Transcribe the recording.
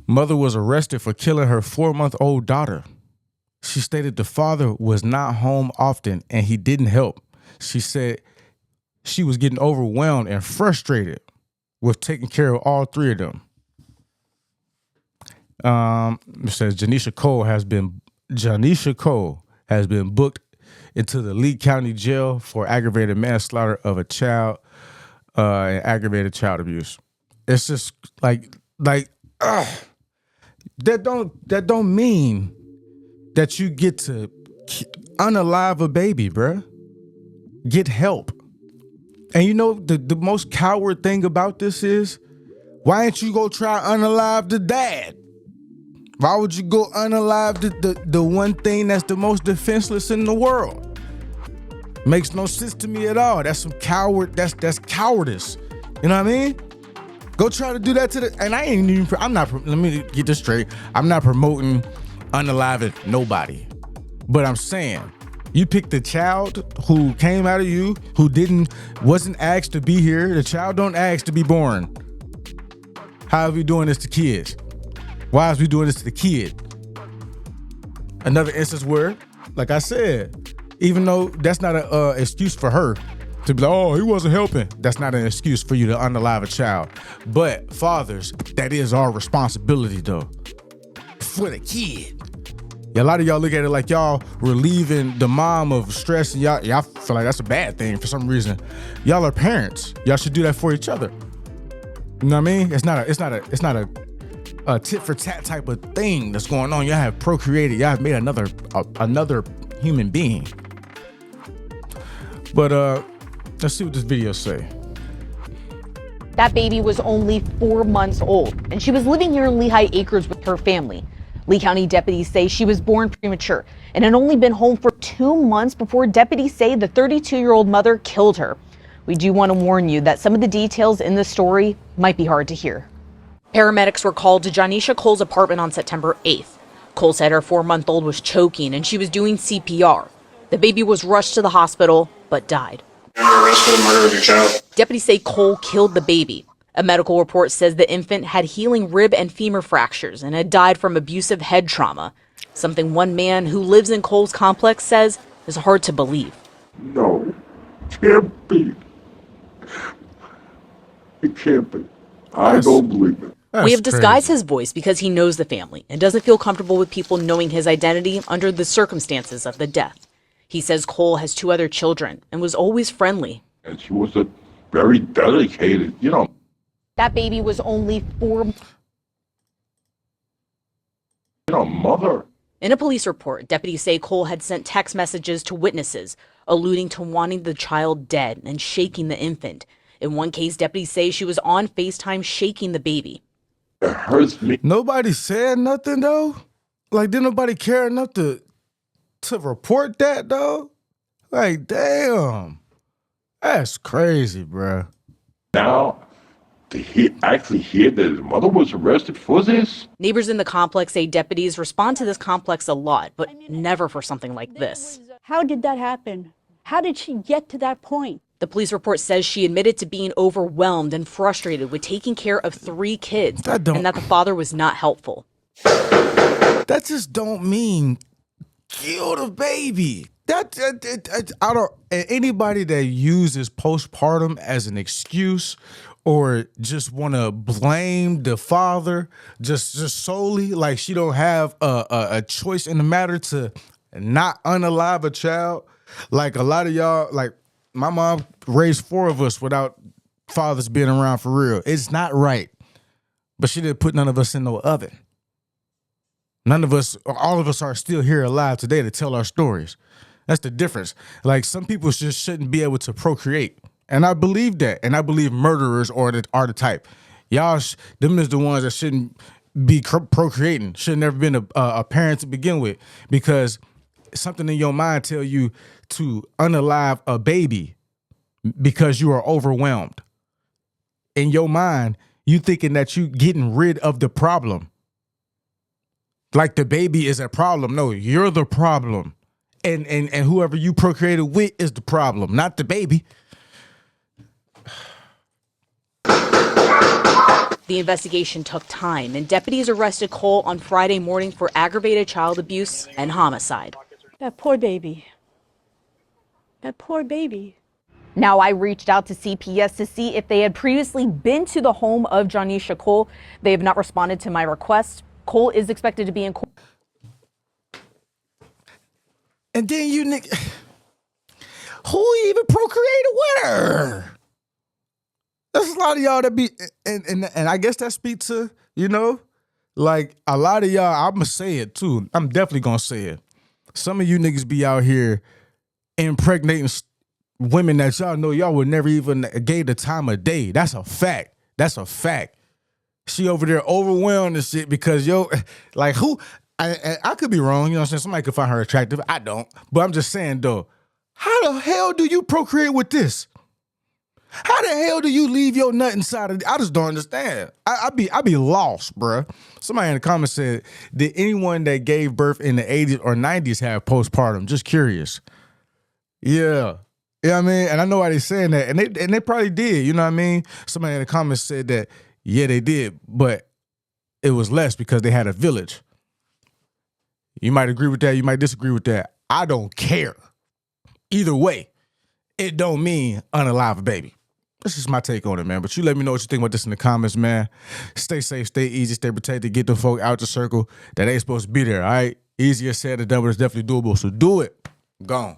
Mother was arrested for killing her 4-month-old daughter. She stated the father was not home often and he didn't help. She said she was getting overwhelmed and frustrated with taking care of all three of them. It says Janisha Cole has been booked into the Lee County Jail for aggravated manslaughter of a child and aggravated child abuse. It's just that don't mean that you get to unalive a baby, bruh. Get help. And you know the most coward thing about this is, why ain't you go try unalive the dad? Why would you go unalive the one thing that's the most defenseless in the world? Makes no sense to me at all. That's some coward. That's cowardice. You know what I mean? Go try to do that to the. And I ain't even. I'm not. Let me get this straight. I'm not promoting unaliving nobody. But I'm saying, you picked the child who came out of you, who wasn't asked to be here. The child don't ask to be born. How are we doing this to kids? Why is we doing this to the kid? Another instance where, like I said, even though that's not an excuse for her to be like, oh, he wasn't helping. That's not an excuse for you to unalive a child. But fathers, that is our responsibility though, for the kid. Yeah, a lot of y'all look at it like y'all relieving the mom of stress, and y'all feel like that's a bad thing for some reason. Y'all are parents. Y'all should do that for each other. You know what I mean? It's not a tit for tat type of thing that's going on. Y'all have procreated. Y'all have made another human being. But let's see what this video say. That baby was only 4 months old, and she was living here in Lehigh Acres with her family. Lee County deputies say she was born premature and had only been home for 2 months before deputies say the 32-year-old mother killed her. We do want to warn you that some of the details in this story might be hard to hear. Paramedics were called to Janisha Cole's apartment on September 8th. Cole said her 4-month-old was choking and she was doing CPR. The baby was rushed to the hospital, but died. Arrest for the murder of your child. Deputies say Cole killed the baby. A medical report says the infant had healing rib and femur fractures and had died from abusive head trauma, something one man who lives in Cole's complex says is hard to believe. No, it can't be. It can't be. I don't believe it. We have disguised his voice because he knows the family and doesn't feel comfortable with people knowing his identity under the circumstances of the death. He says Cole has 2 other children and was always friendly. And she was a very dedicated, That baby was only 4. Mother. In a police report, deputies say Cole had sent text messages to witnesses, alluding to wanting the child dead and shaking the infant. In one case, deputies say she was on FaceTime shaking the baby. It hurts me. Nobody said nothing though? Like, did nobody care enough to report that though? Like, damn. That's crazy, bro. Now, to actually hear that his mother was arrested for this? Neighbors in the complex say deputies respond to this complex a lot, but never for something like this. How did that happen? How did she get to that point? The police report says she admitted to being overwhelmed and frustrated with taking care of 3 kids and that the father was not helpful. That just don't mean kill the baby. I don't. Anybody that uses postpartum as an excuse or just want to blame the father just solely like she don't have a choice in the matter to not unalive a child. Like a lot of y'all, like my mom raised 4 of us without fathers being around for real. It's not right. But she didn't put none of us in no oven. None of us, all of us are still here alive today to tell our stories. That's the difference. Like some people just shouldn't be able to procreate. And I believe that. And I believe murderers are the type. Y'all, them is the ones that shouldn't be procreating. Should never been a parent to begin with. Because something in your mind tell you to unalive a baby because you are overwhelmed. In your mind, you thinking that you getting rid of the problem. Like the baby is a problem. No, you're the problem. And whoever you procreated with is the problem, not the baby. The investigation took time, and deputies arrested Cole on Friday morning for aggravated child abuse and homicide. That poor baby. That poor baby. Now, I reached out to CPS to see if they had previously been to the home of Janisha Cole. They have not responded to my request. Cole is expected to be in court. And then you nigga, who even procreated with her? There's a lot of y'all that be, and I guess that speaks to, you know, like a lot of y'all, I'm gonna say it too. I'm definitely gonna say it. Some of you niggas be out here impregnating women that y'all know y'all would never even gave the time of day. That's a fact. That's a fact. She over there overwhelmed and shit because like who, I could be wrong, you know what I'm saying? Somebody could find her attractive. I don't. But I'm just saying though, how the hell do you procreate with this? How the hell do you leave your nut inside of it? I just don't understand. I be lost, bruh. Somebody in the comments said, did anyone that gave birth in the 80s or 90s have postpartum? Just curious. Yeah. You know what I mean? And I know why they saying that. And they probably did, you know what I mean? Somebody in the comments said that, yeah, they did, but it was less because they had a village. You might agree with that, you might disagree with that. I don't care. Either way, it don't mean unalive a baby. This is my take on it, man. But you let me know what you think about this in the comments, man. Stay safe, stay easy, stay protected. Get the folk out the circle that ain't supposed to be there, all right? Easier said than done, but it's definitely doable. So do it. Gone.